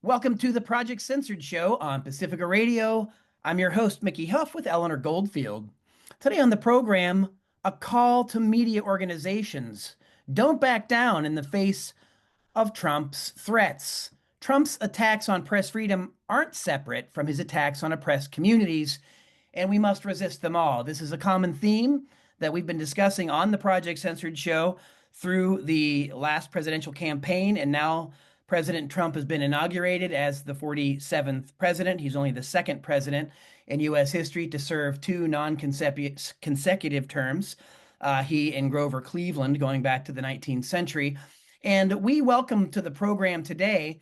Welcome to the Project Censored Show on Pacifica Radio. I'm your host, Mickey Huff, with Eleanor Goldfield. Today on the program, a call to media organizations. Don't back down in the face of Trump's threats. Trump's attacks on press freedom aren't separate from his attacks on oppressed communities, and we must resist them all. This is a common theme that we've been discussing on the Project Censored Show through the last presidential campaign, and now President Trump has been inaugurated as the 47th president. He's only the second president in U.S. history to serve two non-consecutive terms. He and Grover Cleveland, going back to the 19th century. And we welcome to the program today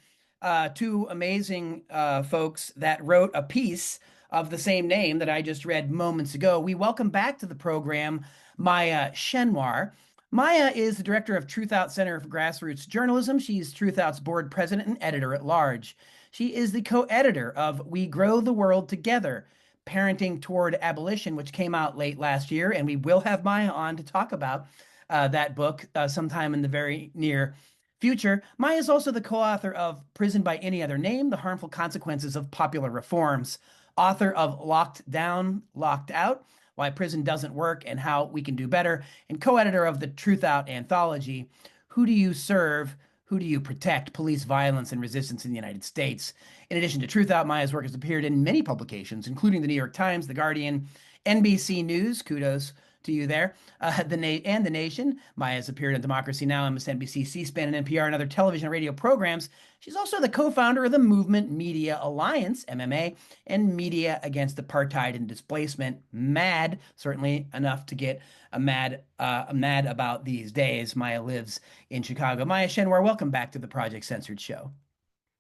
two amazing folks that wrote a piece of the same name that I just read moments ago. We welcome back to the program Maya Schenwar. Maya is the director of Truth Out Center for Grassroots Journalism. She's Truth Out's board president and editor at large. She is the co-editor of We Grow the World Together, Parenting Toward Abolition, which came out late last year, and we will have Maya on to talk about that book sometime in the very near future. Maya is also the co-author of Prison by Any Other Name, The Harmful Consequences of Popular Reforms, author of Locked Down, Locked Out, Why Prison Doesn't Work and How We Can Do Better, and co-editor of the Truth Out anthology, Who Do You Serve? Who Do You Protect? Police Violence and Resistance in the United States. In addition to Truth Out, Maya's work has appeared in many publications, including the New York Times, The Guardian, NBC News, kudos to you there, The Nation. Maya has appeared on Democracy Now!, MSNBC, C-SPAN, and NPR, and other television and radio programs. She's also the co-founder of the Movement Media Alliance, MMA, and Media Against Apartheid and Displacement, MAD, certainly enough to get mad about these days. Maya lives in Chicago. Maya Schenwar, welcome back to the Project Censored Show.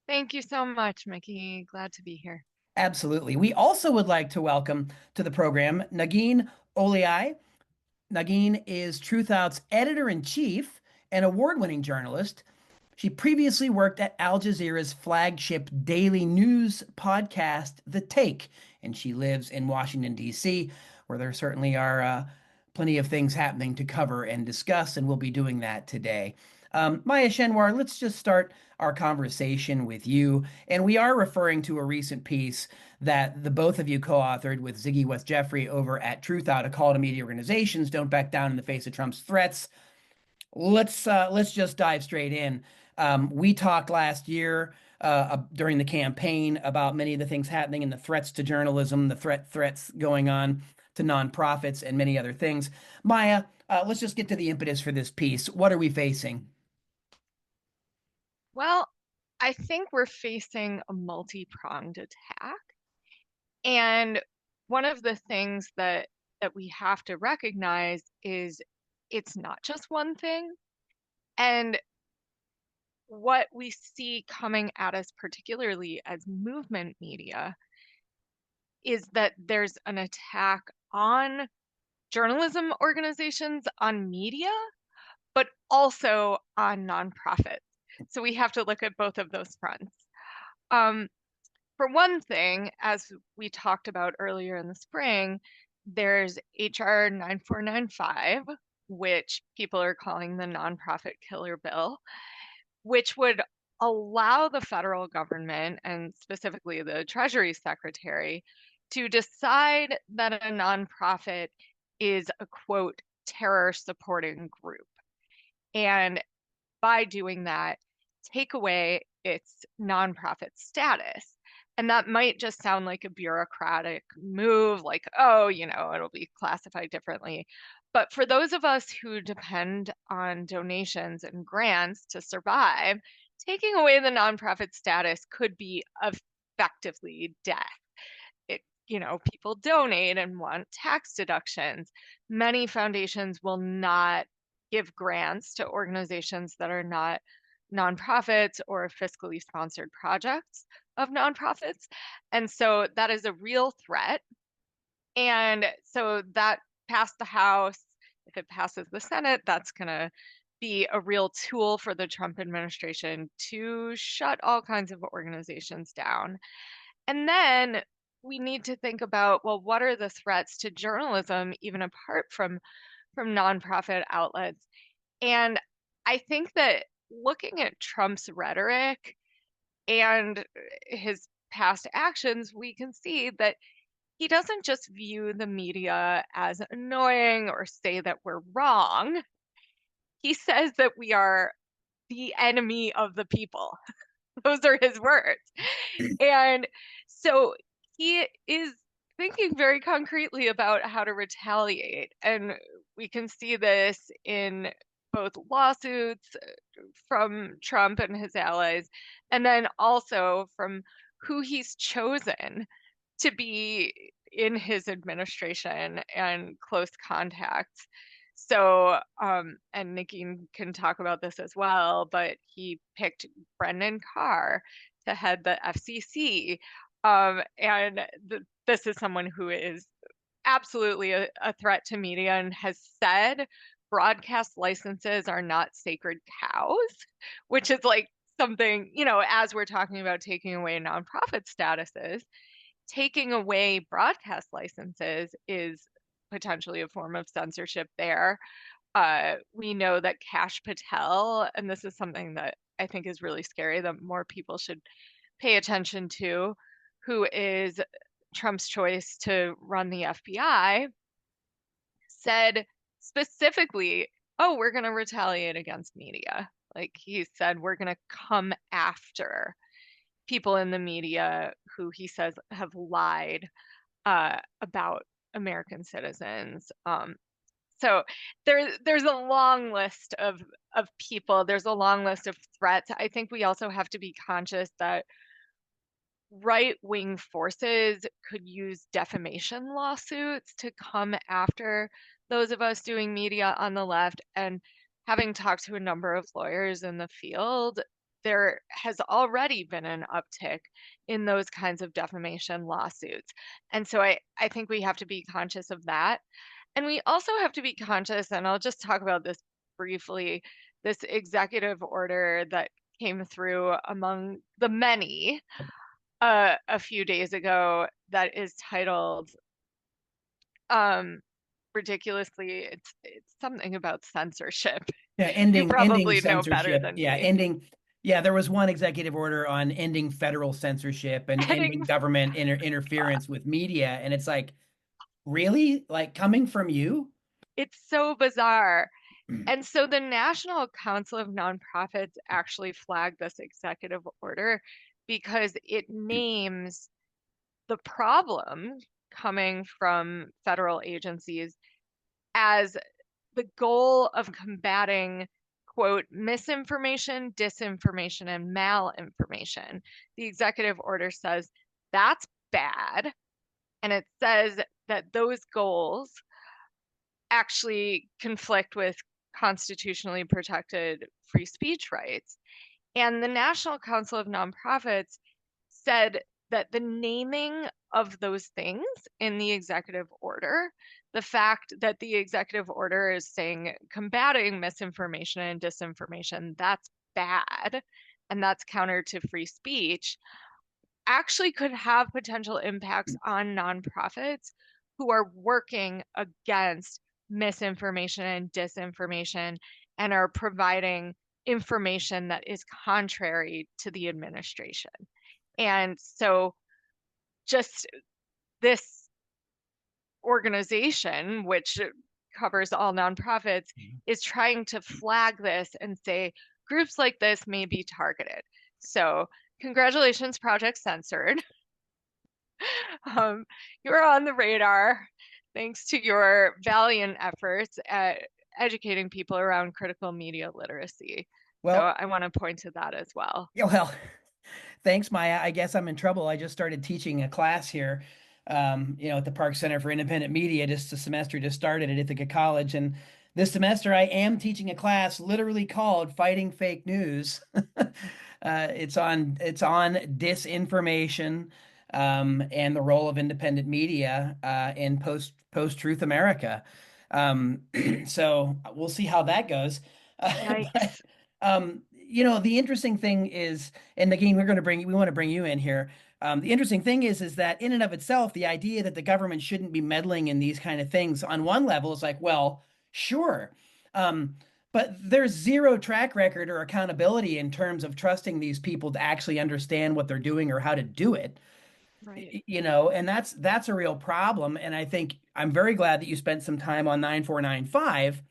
Thank you so much, Mickey. Glad to be here. Absolutely. We also would like to welcome to the program Negin Owliaei. Negin is Truth Out's editor-in-chief and award-winning journalist. She previously worked at Al Jazeera's flagship daily news podcast, The Take, and she lives in Washington, D.C., where there certainly are plenty of things happening to cover and discuss, and we'll be doing that today. Maya Schenwar, let's just start our conversation with you. And we are referring to a recent piece that the both of you co-authored with Ziggy West Jeffrey over at Truth Out, a call to media organizations, don't back down in the face of Trump's threats. Let's just dive straight in. We talked last year during the campaign about many of the things happening and the threats to journalism, the threats going on to nonprofits and many other things. Maya, let's just get to the impetus for this piece. What are we facing? Well, I think we're facing a multi-pronged attack. And one of the things that we have to recognize is it's not just one thing. And what we see coming at us, particularly as movement media, is that there's an attack on journalism organizations, on media, but also on nonprofits. So we have to look at both of those fronts. For one thing, as we talked about earlier in the spring, there's HR 9495, which people are calling the nonprofit killer bill, which would allow the federal government, and specifically the Treasury Secretary, to decide that a nonprofit is a, quote, terror supporting group. And by doing that, take away its nonprofit status. And that might just sound like a bureaucratic move, like, oh, it'll be classified differently. But for those of us who depend on donations and grants to survive, taking away the nonprofit status could be effectively death. People donate and want tax deductions. Many foundations will not give grants to organizations that are not nonprofits or fiscally sponsored projects of nonprofits. And so that is a real threat. And so that passed the House. If it passes the Senate, that's going to be a real tool for the Trump administration to shut all kinds of organizations down. And then we need to think about, well, what are the threats to journalism, even apart from nonprofit outlets? And I think that looking at Trump's rhetoric, and his past actions, we can see that he doesn't just view the media as annoying or say that we're wrong. He says that we are the enemy of the people. Those are his words. And so he is thinking very concretely about how to retaliate. And we can see this in both lawsuits from Trump and his allies, and then also from who he's chosen to be in his administration and close contacts. So, and Negin can talk about this as well, but he picked Brendan Carr to head the FCC. And this is someone who is absolutely a threat to media and has said broadcast licenses are not sacred cows, which is like something, as we're talking about taking away nonprofit statuses, taking away broadcast licenses is potentially a form of censorship there. We know that Kash Patel, and this is something that I think is really scary that more people should pay attention to, who is Trump's choice to run the FBI, said specifically, oh, we're going to retaliate against media. Like he said, we're going to come after people in the media who he says have lied about American citizens. So there's a long list of people. There's a long list of threats. I think we also have to be conscious that right-wing forces could use defamation lawsuits to come after those of us doing media on the left. And having talked to a number of lawyers in the field, there has already been an uptick in those kinds of defamation lawsuits. And so I think we have to be conscious of that. And we also have to be conscious, and I'll just talk about this briefly, this executive order that came through among the many a few days ago that is titled ridiculously, it's something about censorship. Yeah, You ending probably know better censorship. than Yeah, me. ending. Yeah, there was one executive order on ending federal censorship and Heading, ending government interference with media, and it's like, really, like coming from you? it's so bizarre. And so the National Council of Nonprofits actually flagged this executive order because it names the problem coming from federal agencies as the goal of combating, quote, misinformation, disinformation, and malinformation. The executive order says that's bad. And it says that those goals actually conflict with constitutionally protected free speech rights. And the National Council of Nonprofits said that the naming of those things in the executive order, the fact that the executive order is saying combating misinformation and disinformation, that's bad and that's counter to free speech, actually could have potential impacts on nonprofits who are working against misinformation and disinformation and are providing information that is contrary to the administration. And so just this organization, which covers all nonprofits, is trying to flag this and say groups like this may be targeted. So congratulations, Project Censored. You're on the radar thanks to your valiant efforts at educating people around critical media literacy. So Well, I want to point to that as well. yeah, well, thanks, Maya. I guess I'm in trouble. I just started teaching a class here, at the Park Center for Independent Media. Just the semester just started at Ithaca College, and this semester I am teaching a class literally called "Fighting Fake News." It's on disinformation, and the role of independent media in post-truth America. Um, so we'll see how that goes. But Yikes. the interesting thing is, and again, we want to bring you in here. The interesting thing is that in and of itself, the idea that the government shouldn't be meddling in these kind of things on one level is like, well, sure. Um, but there's zero track record or accountability in terms of trusting these people to actually understand what they're doing or how to do it. Right. And that's a real problem. And I think I'm very glad that you spent some time on 9495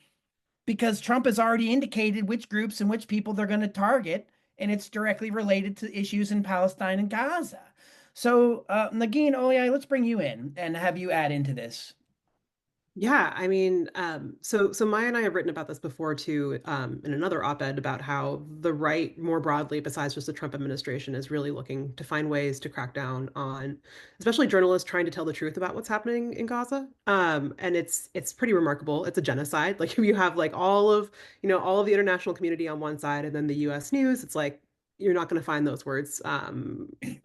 because Trump has already indicated which groups and which people they're going to target, and it's directly related to issues in Palestine and Gaza. So, Negin Owliaei, let's bring you in and have you add into this. Yeah, I mean, so Maya and I have written about this before too, in another op-ed about how the right, more broadly, besides just the Trump administration, is really looking to find ways to crack down on, especially journalists trying to tell the truth about what's happening in Gaza. And it's pretty remarkable. It's a genocide. Like you have like all of the international community on one side, and then the U.S. news. It's like you're not going to find those words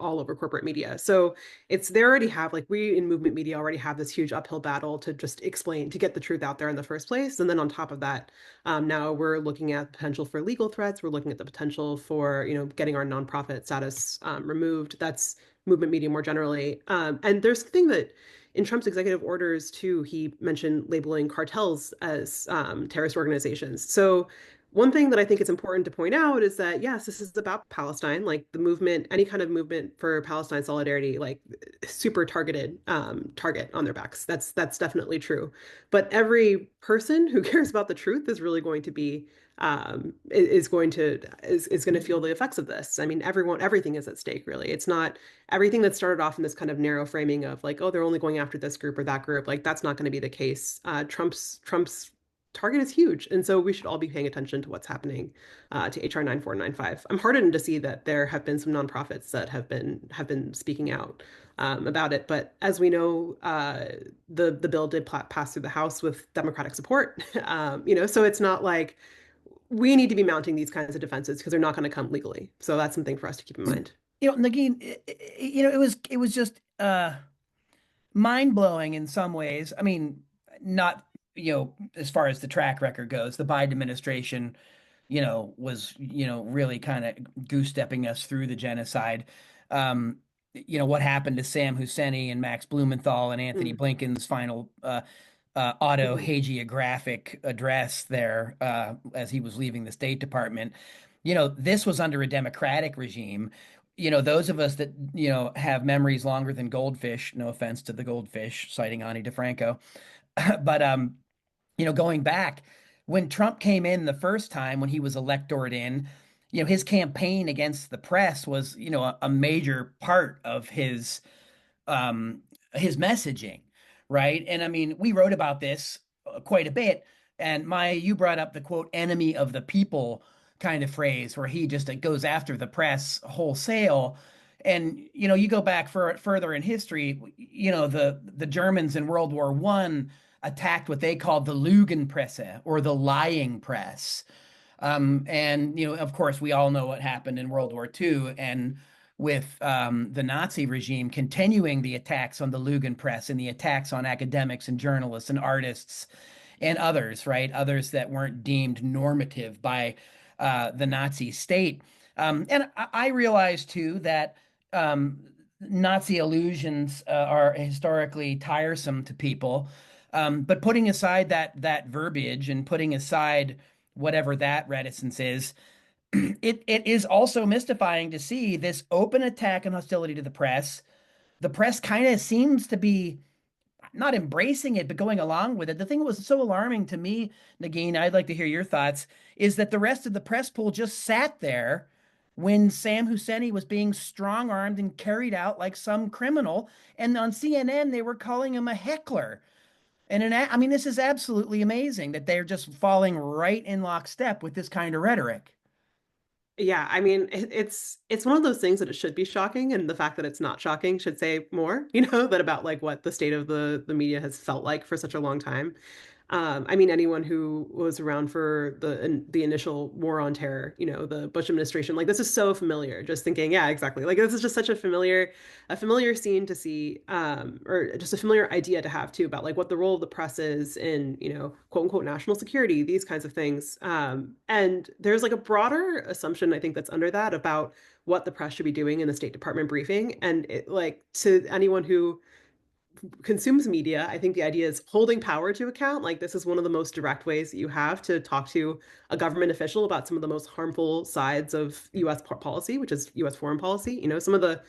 all over corporate media. So they already have like we in movement media already have this huge uphill battle to just explain to get the truth out there in the first place. And then on top of that, now we're looking at potential for legal threats. We're looking at the potential for getting our nonprofit status removed. That's movement media more generally. And there's the thing that in Trump's executive orders too, he mentioned labeling cartels as terrorist organizations. So one thing that I think it's important to point out is that, yes, this is about Palestine, like the movement, any kind of movement for Palestine solidarity, like super targeted target on their backs. That's definitely true. But every person who cares about the truth is really going to be is going to feel the effects of this. I mean, everything is at stake, really. It's not everything that started off in this kind of narrow framing of like, oh, they're only going after this group or that group. Like that's not going to be the case. Trump's target is huge. And so we should all be paying attention to what's happening to HR 9495. I'm heartened to see that there have been some nonprofits that have been speaking out about it. But as we know, the bill did pass through the House with Democratic support. So it's not like we need to be mounting these kinds of defenses because they're not going to come legally. So that's something for us to keep in mind. Negin, it was just mind blowing in some ways. I mean, not as far as the track record goes, the Biden administration, was really kind of goose stepping us through the genocide. Um, what happened to Sam Husseini and Max Blumenthal and Anthony Mm, Blinken's final auto mhm. hagiographic address there as he was leaving the State Department. This was under a Democratic regime. Those of us that, have memories longer than goldfish, no offense to the goldfish, citing Ani DeFranco, but going back when Trump came in the first time when he was electored in, his campaign against the press was, a major part of um his messaging, right? And I mean, we wrote about this quite a bit. And Maya, you brought up the quote enemy of the people kind of phrase where he just goes after the press wholesale. And you go back further in history, the Germans in World War One attacked what they called the Lügenpresse or the lying press. And of course, we all know what happened in World War II, and with the Nazi regime continuing the attacks on the Lügenpresse and the attacks on academics and journalists and artists and others, right? Others that weren't deemed normative by the Nazi state. And I realize too that Nazi illusions are historically tiresome to people. But putting aside that verbiage and putting aside whatever that reticence is, it is also mystifying to see this open attack and hostility to the press. The press kind of seems to be not embracing it, but going along with it. The thing that was so alarming to me, Negin, I'd like to hear your thoughts, is that the rest of the press pool just sat there when Sam Husseini was being strong armed and carried out like some criminal. And on CNN, they were calling him a heckler. I mean, this is absolutely amazing that they're just falling right in lockstep with this kind of rhetoric. Yeah, I mean, it's one of those things that it should be shocking, and the fact that it's not shocking should say more, that about like what the state of the media has felt like for such a long time. I mean, anyone who was around for the initial war on terror, the Bush administration, like this is so familiar. Just thinking, yeah, exactly. Like this is just such a familiar scene to see, or just a familiar idea to have too about like what the role of the press is in, quote unquote national security, these kinds of things. And there's like a broader assumption I think that's under that about what the press should be doing in the State Department briefing, and like to anyone who consumes media. I think the idea is holding power to account. Like this is one of the most direct ways that you have to talk to a government official about some of the most harmful sides of U.S. policy, which is U.S. foreign policy. You know, some of the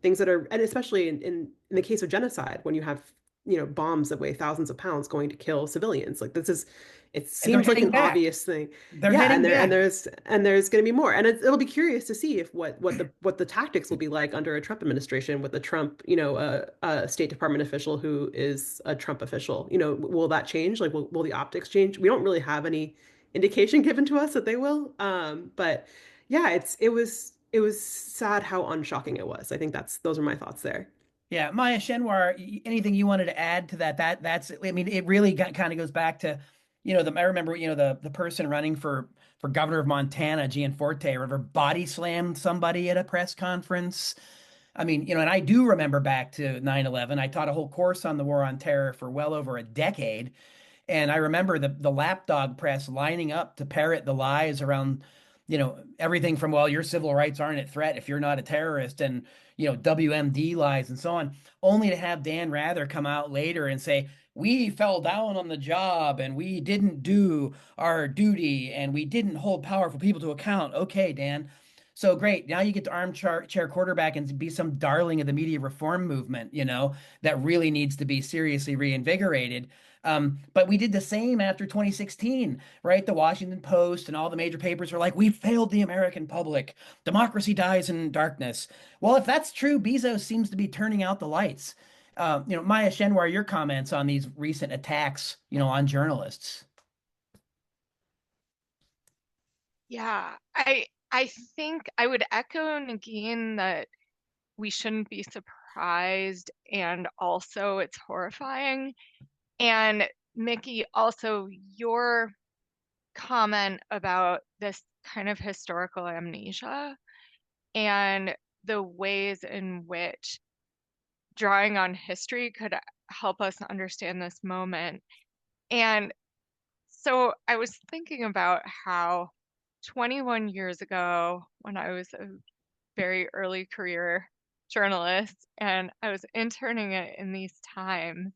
things that are, and especially in the case of genocide, when you have, you know, bombs that weigh thousands of pounds going to kill civilians. Like this is, it And they're seems like heading an back. obvious thing. They're Yeah, heading back. there's going to be more, and it'll be curious to see if what the tactics will be like under a Trump administration with a Trump, you know, a State Department official who is a Trump official. You know, will that change? Like, will the optics change? We don't really have any indication given to us that they will. But yeah, it was sad how unshocking it was. I think those are my thoughts there. Yeah, Maya Schenwar, anything you wanted to add to that? That's I mean, it really kind of goes back to, I remember, the person running for governor of Montana, Gianforte, or whatever, body slammed somebody at a press conference. I mean, and I do remember back to 9/11. I taught a whole course on the war on terror for well over a decade. And I remember the lapdog press lining up to parrot the lies around, everything from, well, your civil rights aren't at threat if you're not a terrorist, and, WMD lies and so on, only to have Dan Rather come out later and say, we fell down on the job and we didn't do our duty and we didn't hold powerful people to account. Okay, Dan. So great. Now you get to armchair quarterback and be some darling of the media reform movement, that really needs to be seriously reinvigorated. But we did the same after 2016, right? The Washington Post and all the major papers were like, we failed the American public. Democracy dies in darkness. Well, if that's true, Bezos seems to be turning out the lights. Maya Schenwar, your comments on these recent attacks, on journalists. Yeah, I think I would echo Negin that we shouldn't be surprised, and also it's horrifying. And Mickey, also your comment about this kind of historical amnesia and the ways in which drawing on history could help us understand this moment. And so I was thinking about how 21 years ago, when I was a very early career journalist and I was interning it in these times,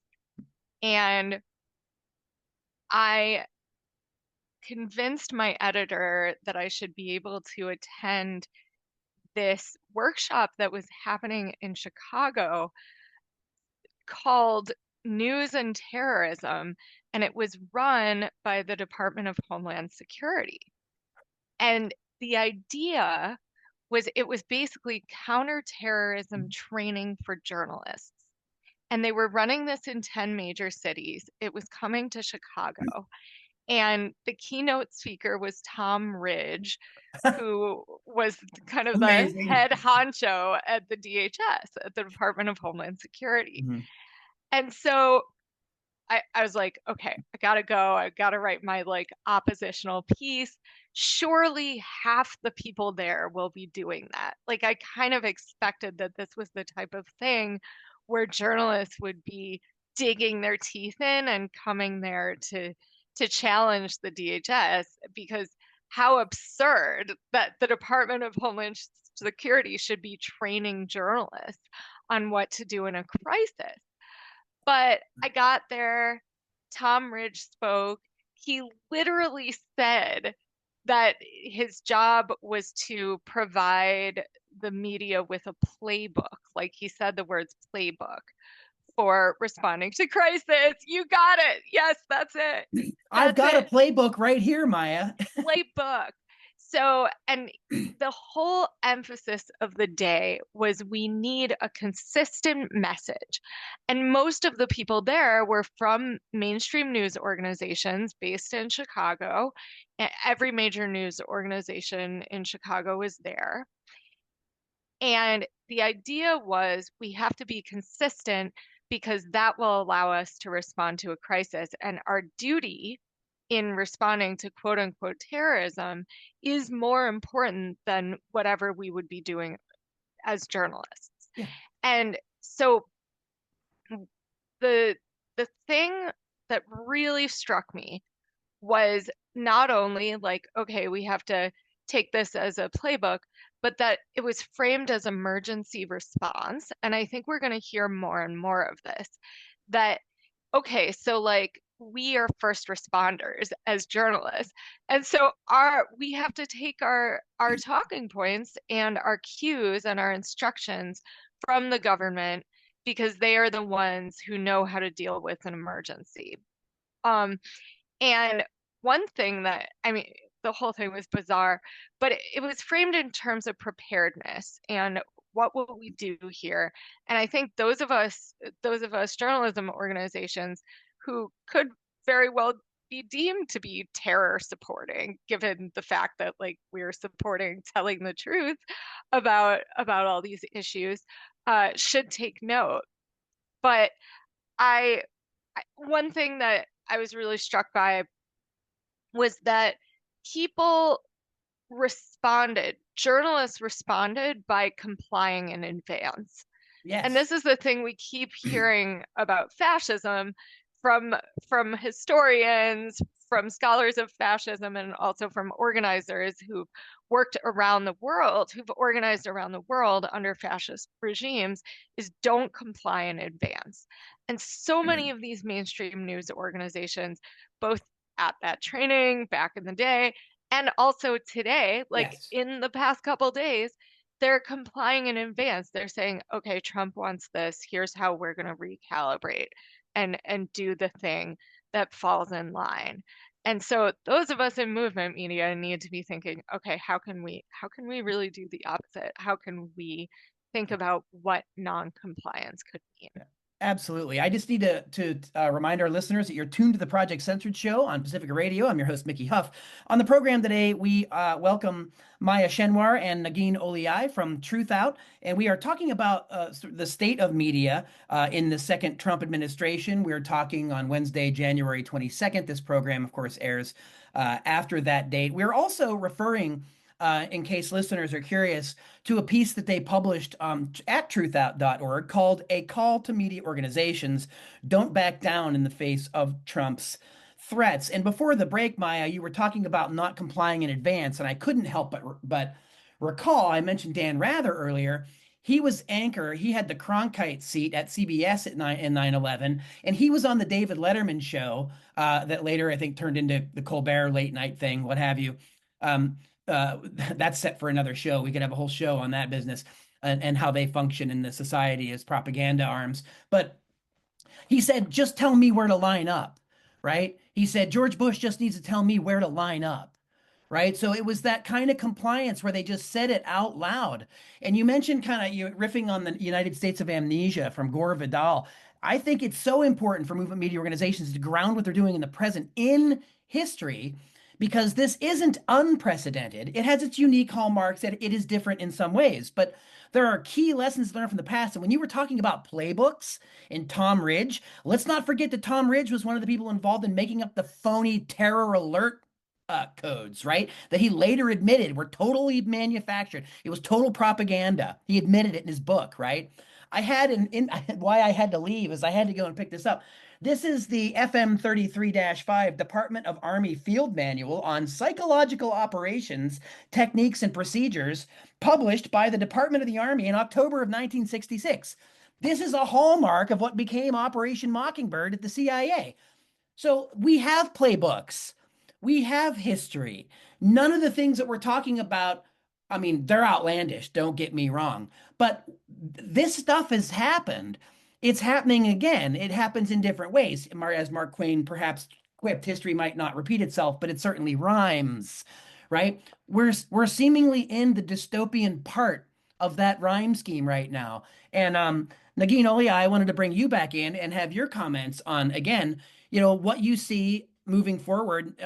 and I convinced my editor that I should be able to attend this workshop that was happening in Chicago called News and Terrorism, and it was run by the Department of Homeland Security. And the idea was it was basically counterterrorism training for journalists. And they were running this in 10 major cities. It was coming to Chicago. And the keynote speaker was Tom Ridge, who was kind of the Amazing. head honcho at the DHS, at the Department of Homeland Security. Mm-hmm. And so I was like, okay, I gotta go. I gotta write my like oppositional piece. Surely half the people there will be doing that. Like I kind of expected that this was the type of thing where journalists would be digging their teeth in and coming there to challenge the DHS, because how absurd that the Department of Homeland Security should be training journalists on what to do in a crisis. But I got there, Tom Ridge spoke. He literally said that his job was to provide the media with a playbook. Like he said the words playbook for responding to crisis. You got it. Yes, that's it. I've That's got a it. playbook right here, Maya. Playbook. So, and the whole emphasis of the day was we need a consistent message. And most of the people there were from mainstream news organizations based in Chicago. Every major news organization in Chicago was there. And the idea was we have to be consistent because that will allow us to respond to a crisis. And our duty in responding to quote unquote terrorism is more important than whatever we would be doing as journalists. Yeah. And so the thing that really struck me was not only like, okay, we have to take this as a playbook, but that it was framed as emergency response. And I think we're going to hear more and more of this. That, okay, so like we are first responders as journalists. And so we have to take our talking points and our cues and our instructions from the government because they are the ones who know how to deal with an emergency. And one thing that, I mean, the whole thing was bizarre, but it was framed in terms of preparedness and what will we do here? And I think those of us journalism organizations who could very well be deemed to be terror supporting, given the fact that like we're supporting telling the truth about all these issues, should take note. But one thing that I was really struck by was that people journalists responded by complying in advance. Yes. And this is the thing we keep hearing about fascism from historians, from scholars of fascism, and also from organizers who've worked around the world, who've organized around the world under fascist regimes, is don't comply in advance. And so many of these mainstream news organizations, both at that training back in the day and also today, like Yes. in the past couple days, they're complying in advance. They're saying, okay, Trump wants this. Here's how we're going to recalibrate and do the thing that falls in line. And so those of us in movement media need to be thinking, okay, how can we really do the opposite? How can we think about what non-compliance could mean? Absolutely. I just need to remind our listeners that you're tuned to the Project Censored Show on Pacifica Radio. I'm your host, Mickey Huff. On the program today, we welcome Maya Schenwar and Negin Owliaei from Truth Out, and we are talking about the state of media in the second Trump administration. We're talking on Wednesday, January 22nd. This program, of course, airs after that date. We're also referring in case listeners are curious, to a piece that they published at truthout.org called A Call to Media Organizations, Don't Back Down in the Face of Trump's Threats. And before the break, Maya, you were talking about not complying in advance, and I couldn't help but recall, I mentioned Dan Rather earlier. He was anchor. He had the Cronkite seat at CBS in 9/11, and he was on the David Letterman show that later I think turned into the Colbert late night thing, what have you. Um, uh, that's set for another show. We could have a whole show on that business and how they function in the society as propaganda arms. But he said, just tell me where to line up, right? He said, George Bush just needs to tell me where to line up, right? So it was that kind of compliance where they just said it out loud. And you mentioned kind of you riffing on the United States of Amnesia from Gore Vidal. I think it's so important for movement media organizations to ground what they're doing in the present in history because this isn't unprecedented. It has its unique hallmarks that it is different in some ways, but there are key lessons learned from the past. And when you were talking about playbooks and Tom Ridge, let's not forget that Tom Ridge was one of the people involved in making up the phony terror alert codes, right? That he later admitted were totally manufactured. It was total propaganda. He admitted it in his book, right? I had why I had to leave is I had to go and pick this up. This is the FM 33-5 Department of Army Field Manual on Psychological Operations, Techniques, and Procedures, published by the Department of the Army in October of 1966. This is a hallmark of what became Operation Mockingbird at the CIA. So we have playbooks. We have history. None of the things that we're talking about, I mean, they're outlandish, don't get me wrong, but this stuff has happened. It's happening again. It happens in different ways. As Mark Twain perhaps quipped, history might not repeat itself, but it certainly rhymes, right? We're seemingly in the dystopian part of that rhyme scheme right now. And Negin Owliaei, I wanted to bring you back in and have your comments on, again, what you see moving forward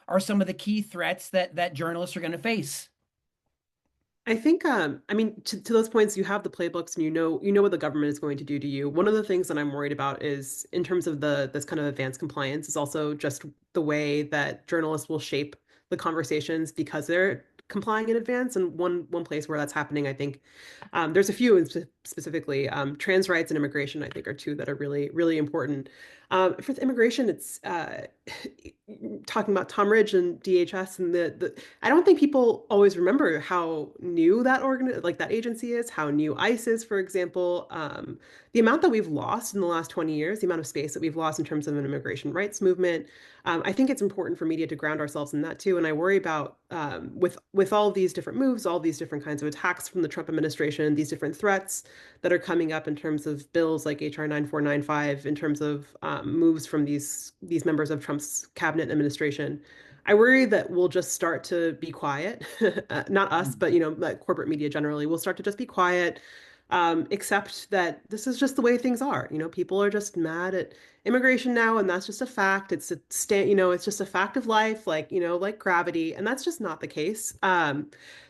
are some of the key threats that journalists are going to face. I think, I mean, to those points, you have the playbooks and you know what the government is going to do to you. One of the things that I'm worried about is in terms of this kind of advanced compliance is also just the way that journalists will shape the conversations because they're complying in advance. And one place where that's happening, I think, there's a few specifically, trans rights and immigration, I think are two that are really, really important. For the immigration, it's talking about Tom Ridge and DHS and I don't think people always remember how new that agency is, how new ICE is, for example. The amount that we've lost in the last 20 years, the amount of space that we've lost in terms of an immigration rights movement. I think it's important for media to ground ourselves in that too. And I worry about with all these different moves, all these different kinds of attacks from the Trump administration, these different threats that are coming up in terms of bills like HR 9495, in terms of moves from these members of Trump's cabinet administration. I worry that we'll just start to be quiet, not us, but like corporate media generally, will start to just be quiet, accept that this is just the way things are. People are just mad at immigration now, and that's just a fact. It's just a fact of life, like gravity, and that's just not the case.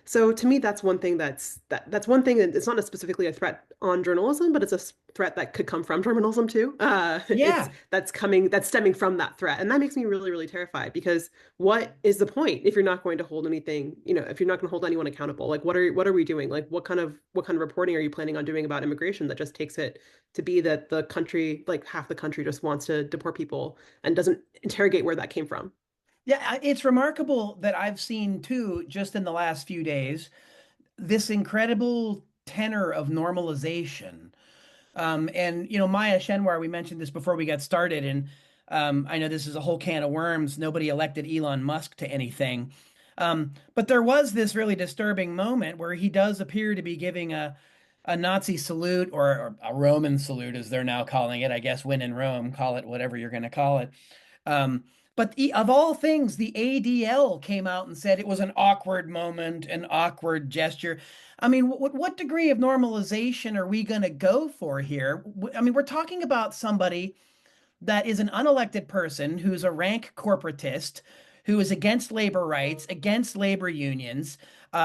So to me, that's one thing that's one thing that it's not specifically a threat on journalism, but it's a threat that could come from journalism too. It's Yeah. that's stemming from that threat, and that makes me really, really terrified because what is the point if you're not going to hold anything, if you're not going to hold anyone accountable? Like, what are we doing? Like, what kind of reporting are you planning on doing about immigration that just takes it to be that the country, like half the country, just wants to deport people and doesn't interrogate where that came from? Yeah, it's remarkable that I've seen too, just in the last few days, this incredible tenor of normalization. And Maya Schenwar, we mentioned this before we got started, and I know this is a whole can of worms. Nobody elected Elon Musk to anything. But there was this really disturbing moment where he does appear to be giving a Nazi salute, or a Roman salute, as they're now calling it. I guess when in Rome, call it whatever you're going to call it. Um, but of all things, the ADL came out and said it was an awkward moment, an awkward gesture. I mean, what degree of normalization are we going to go for here? I mean, we're talking about somebody that is an unelected person who's a rank corporatist, who is against labor rights, against labor unions.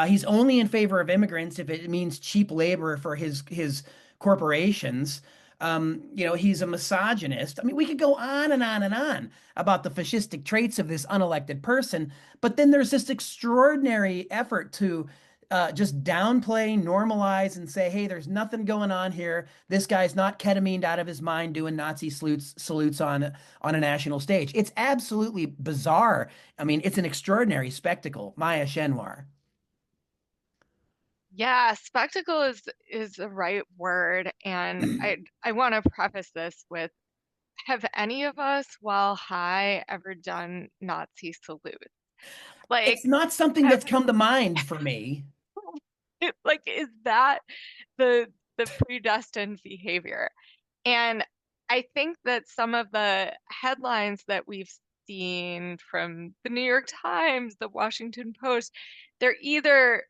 He's only in favor of immigrants if it means cheap labor for his corporations. He's a misogynist. I mean, we could go on and on and on about the fascistic traits of this unelected person, but then there's this extraordinary effort to just downplay, normalize, and say, hey, there's nothing going on here. This guy's not ketamined out of his mind doing Nazi salutes on a national stage. It's absolutely bizarre. I mean, it's an extraordinary spectacle. Maya Schenwar. Yeah, spectacle is the right word. And I want to preface this with, have any of us while high ever done Nazi salute? Like, It's not something have that's come to mind for me. like, is that the predestined behavior? And I think that some of the headlines that we've seen from the New York Times, the Washington Post, they're either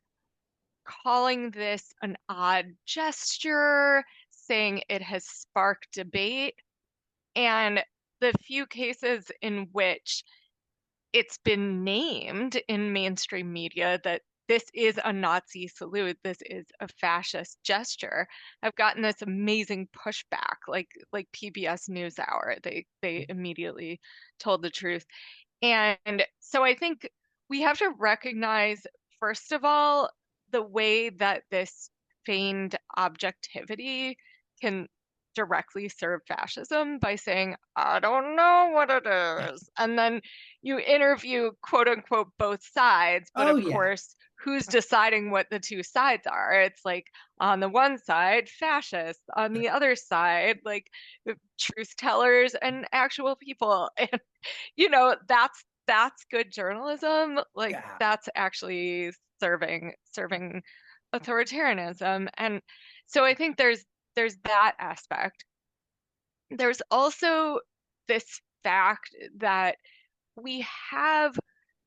calling this an odd gesture, saying it has sparked debate, and the few cases in which it's been named in mainstream media that this is a Nazi salute, this is a fascist gesture, I've gotten this amazing pushback, like PBS NewsHour. They immediately told the truth. And so I think we have to recognize, first of all, the way that this feigned objectivity can directly serve fascism by saying, I don't know what it is. And then you interview, quote unquote, both sides. But Oh, of yeah. course, who's deciding what the two sides are? It's like on the one side, fascists, on the other side, like truth tellers and actual people. And that's good journalism. Like Yeah. that's actually serving authoritarianism. And so I think there's that aspect. There's also this fact that we have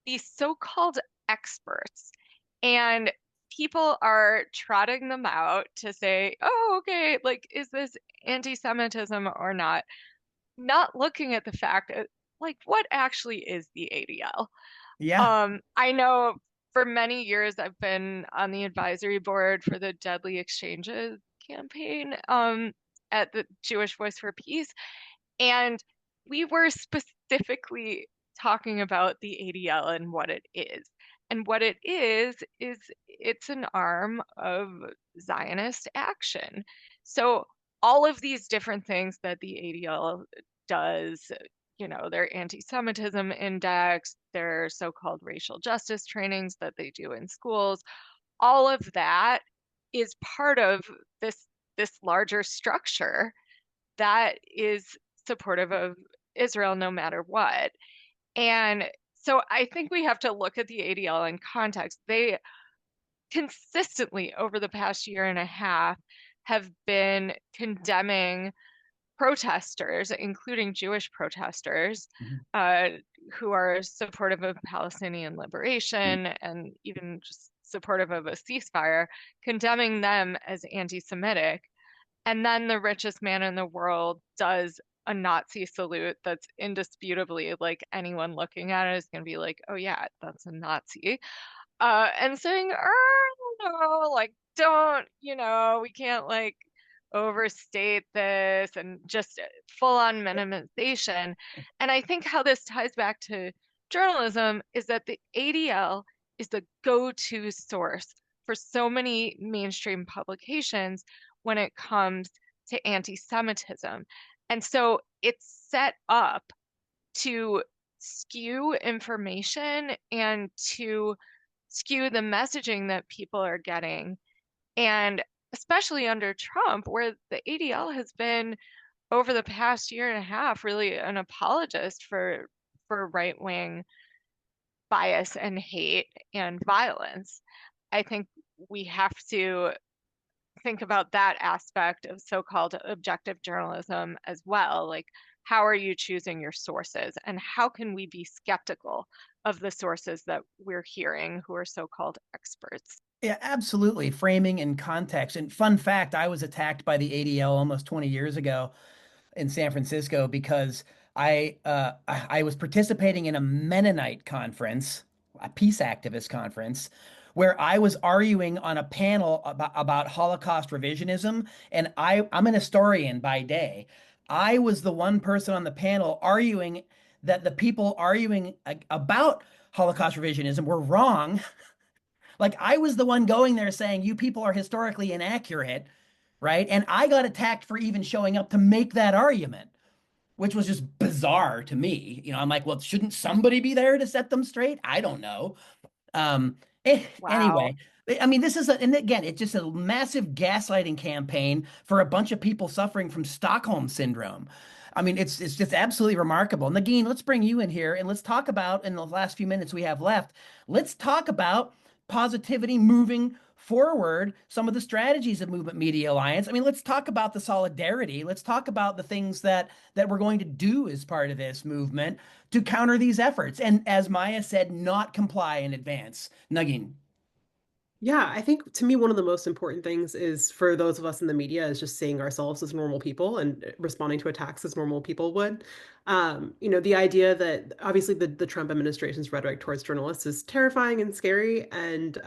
these so-called experts, and people are trotting them out to say, oh, okay, like, is this anti-Semitism or not? Not looking at the fact that, like, what actually is the ADL? Yeah. I know for many years I've been on the advisory board for the Deadly Exchanges campaign at the Jewish Voice for Peace, and we were specifically talking about the ADL and what it is. And what it is it's an arm of Zionist action. So all of these different things that the ADL does, their anti-Semitism index, their so-called racial justice trainings that they do in schools. All of that is part of this larger structure that is supportive of Israel no matter what. And so I think we have to look at the ADL in context. They consistently over the past year and a half have been condemning protesters, including Jewish protesters, who are supportive of Palestinian liberation and even just supportive of a ceasefire, condemning them as anti-Semitic. And then the richest man in the world does a Nazi salute that's indisputably like anyone looking at it is going to be like, oh yeah, that's a Nazi. And saying, no, like, don't, we can't like overstate this and just full on minimization. And I think how this ties back to journalism is that the ADL is the go-to source for so many mainstream publications when it comes to anti-Semitism. And so it's set up to skew information and to skew the messaging that people are getting. And especially under Trump, where the ADL has been over the past year and a half really an apologist for right-wing bias and hate and violence. I think we have to think about that aspect of so-called objective journalism as well. Like, how are you choosing your sources, and how can we be skeptical of the sources that we're hearing who are so-called experts? Yeah, absolutely. Framing and context. And fun fact, I was attacked by the ADL almost 20 years ago in San Francisco because I was participating in a Mennonite conference, a peace activist conference, where I was arguing on a panel about Holocaust revisionism, and I'm an historian by day. I was the one person on the panel arguing that the people arguing about Holocaust revisionism were wrong. Like I was the one going there saying you people are historically inaccurate, right? And I got attacked for even showing up to make that argument, which was just bizarre to me. I'm like, well, shouldn't somebody be there to set them straight? I don't know. Um, Wow. anyway, I mean, and again, it's just a massive gaslighting campaign for a bunch of people suffering from Stockholm syndrome. I mean, it's just absolutely remarkable. Negin, let's bring you in here and let's talk about, in the last few minutes we have left, let's talk about positivity moving forward, some of the strategies of Movement Media Alliance. I mean, let's talk about the solidarity. Let's talk about the things that we're going to do as part of this movement to counter these efforts. And as Maya said, not comply in advance. Negin. Yeah, I think to me, one of the most important things is for those of us in the media is just seeing ourselves as normal people and responding to attacks as normal people would. The idea that obviously the Trump administration's rhetoric towards journalists is terrifying and scary, and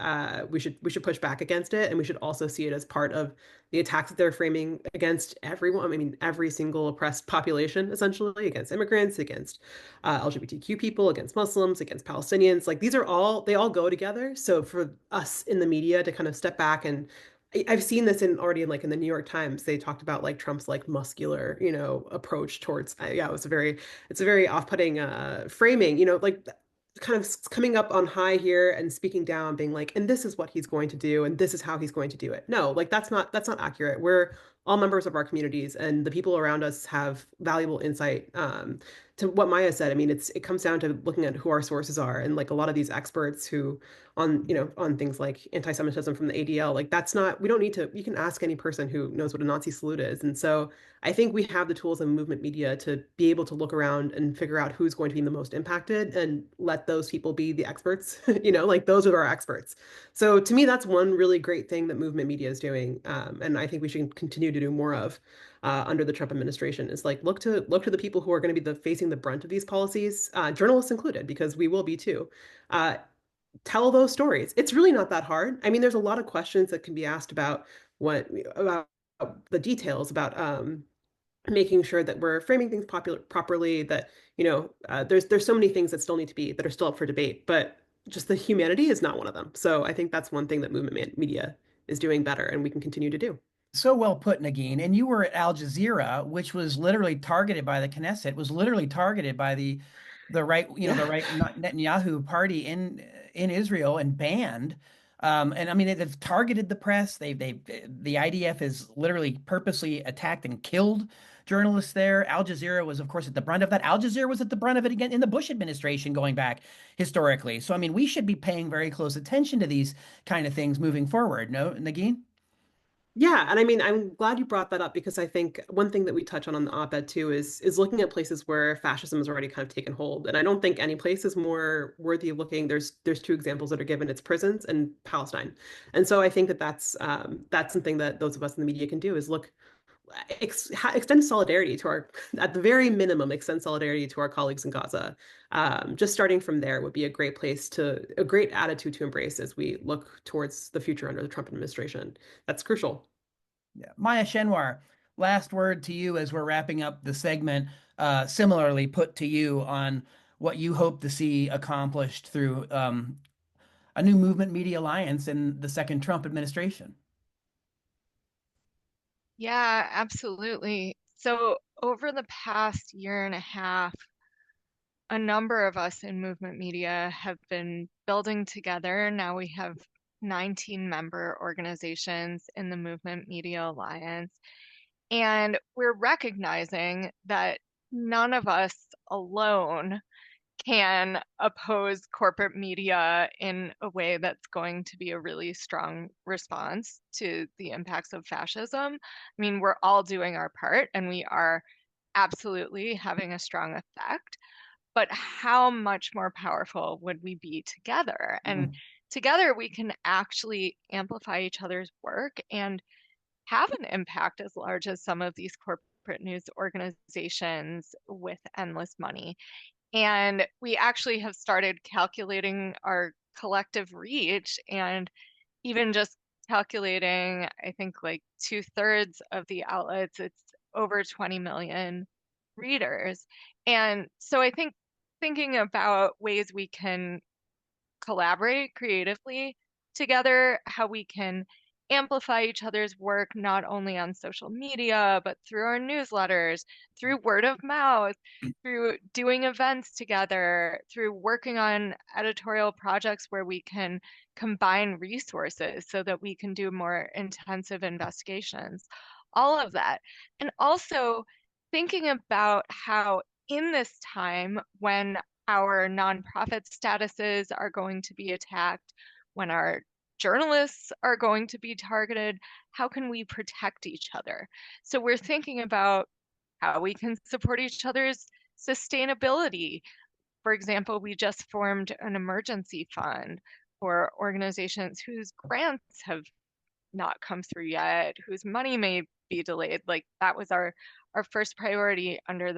we should push back against it, and we should also see it as part of the attacks that they're framing against everyone. I mean, every single oppressed population, essentially, against immigrants, against LGBTQ people, against Muslims, against Palestinians. Like they all go together. So for us in the media to kind of step back and I've seen this in the New York Times, they talked about like Trump's like muscular, approach towards, yeah, it's a very off-putting framing, like kind of coming up on high here and speaking down, being like, and this is what he's going to do, and this is how he's going to do it. No, like that's not accurate. We're all members of our communities, and the people around us have valuable insight. To what Maya said, I mean, it comes down to looking at who our sources are, and like a lot of these experts who on things like anti-Semitism from the ADL, like that's not, we don't need to, you can ask any person who knows what a Nazi salute is. And so I think we have the tools in movement media to be able to look around and figure out who's going to be the most impacted and let those people be the experts, like those are our experts. So to me, that's one really great thing that movement media is doing. And I think we should continue to do more of under the Trump administration is like look to the people who are going to be facing the brunt of these policies, journalists included, because we will be too. Tell those stories. It's really not that hard. I mean, there's a lot of questions that can be asked about about the details about making sure that we're framing things properly. That there's so many things that are still up for debate, but just the humanity is not one of them. So I think that's one thing that movement media is doing better, and we can continue to do. So well put, Negin. And you were at Al Jazeera, which was literally targeted by the Knesset, was literally targeted by the right, the Yeah. right Netanyahu party in Israel and banned. And I mean, they've targeted the press. The IDF has literally purposely attacked and killed journalists there. Al Jazeera was, of course, at the brunt of that. Al Jazeera was at the brunt of it again in the Bush administration going back historically. So I mean, we should be paying very close attention to these kind of things moving forward. No, Negin? Yeah, and I mean, I'm glad you brought that up because I think one thing that we touch on the op-ed too is looking at places where fascism has already kind of taken hold. And I don't think any place is more worthy of looking. There's two examples that are given. It's prisons and Palestine. And so I think that that's something that those of us in the media can do is look extend solidarity to our, at the very minimum, extend solidarity to our colleagues in Gaza. Just starting from there would be a great attitude to embrace as we look towards the future under the Trump administration. That's crucial. Yeah. Maya Schenwar, last word to you as we're wrapping up the segment. Similarly put to you on what you hope to see accomplished through a new movement media alliance in the second Trump administration. Yeah, absolutely. So over the past year and a half, a number of us in movement media have been building together. Now we have 19 member organizations in the Movement Media Alliance. And we're recognizing that none of us alone can oppose corporate media in a way that's going to be a really strong response to the impacts of fascism. I mean, we're all doing our part and we are absolutely having a strong effect, but how much more powerful would we be together? And Mhm. together we can actually amplify each other's work and have an impact as large as some of these corporate news organizations with endless money. And we actually have started calculating our collective reach and even just calculating, I think like two-thirds of the outlets, it's over 20 million readers. And so I think thinking about ways we can collaborate creatively together, how we can amplify each other's work, not only on social media, but through our newsletters, through word of mouth, through doing events together, through working on editorial projects where we can combine resources so that we can do more intensive investigations, all of that. And also thinking about how in this time when our nonprofit statuses are going to be attacked, when our journalists are going to be targeted, how can we protect each other? So we're thinking about how we can support each other's sustainability. For example, we just formed an emergency fund for organizations whose grants have not come through yet, whose money may be delayed. Like that was our first priority under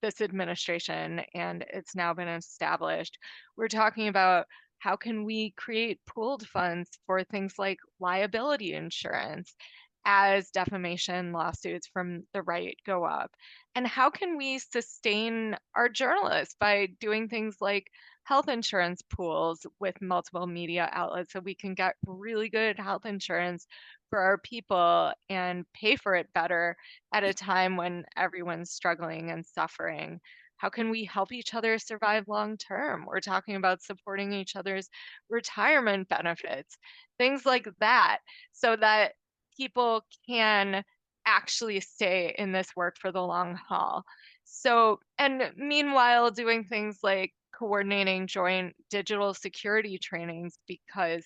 this administration, and it's now been established. We're talking about how can we create pooled funds for things like liability insurance as defamation lawsuits from the right go up? And how can we sustain our journalists by doing things like health insurance pools with multiple media outlets so we can get really good health insurance for our people and pay for it better at a time when everyone's struggling and suffering? How can we help each other survive long term? We're talking about supporting each other's retirement benefits, things like that, so that people can actually stay in this work for the long haul. So, and meanwhile, doing things like coordinating joint digital security trainings because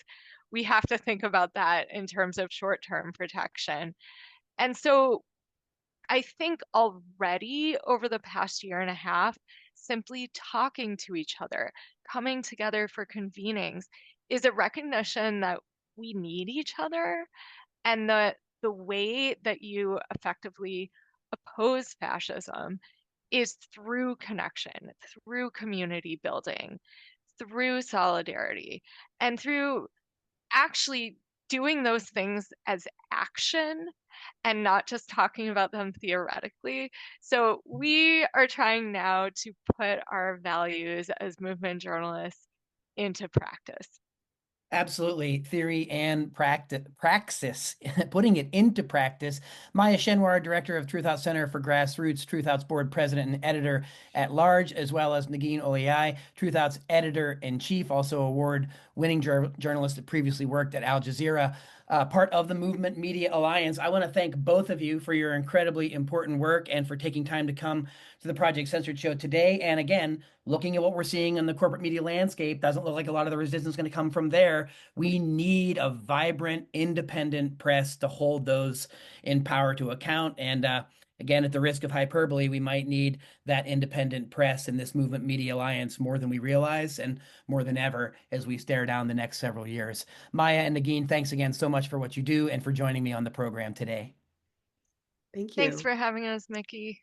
we have to think about that in terms of short-term protection. And so I think already over the past year and a half, simply talking to each other, coming together for convenings is a recognition that we need each other and the way that you effectively oppose fascism is through connection, through community building, through solidarity, and through actually doing those things as action and not just talking about them theoretically. So we are trying now to put our values as movement journalists into practice. Absolutely. Theory and praxis, putting it into practice. Maya Schenwar, Director of Truthout Center for Grassroots, Truthout's Board President and Editor at Large, as well as Negin Owliaei, Truthout's Editor-in-Chief, also award-winning journalist that previously worked at Al Jazeera, part of the Movement Media Alliance. I want to thank both of you for your incredibly important work and for taking time to come to the Project Censored Show today. And again, looking at what we're seeing in the corporate media landscape, doesn't look like a lot of the resistance is going to come from there. We need a vibrant, independent press to hold those in power to account. And again, at the risk of hyperbole, we might need that independent press in this Movement Media Alliance more than we realize and more than ever as we stare down the next several years. Maya and Negin, thanks again so much for what you do and for joining me on the program today. Thank Thanks you. for having us, Mickey.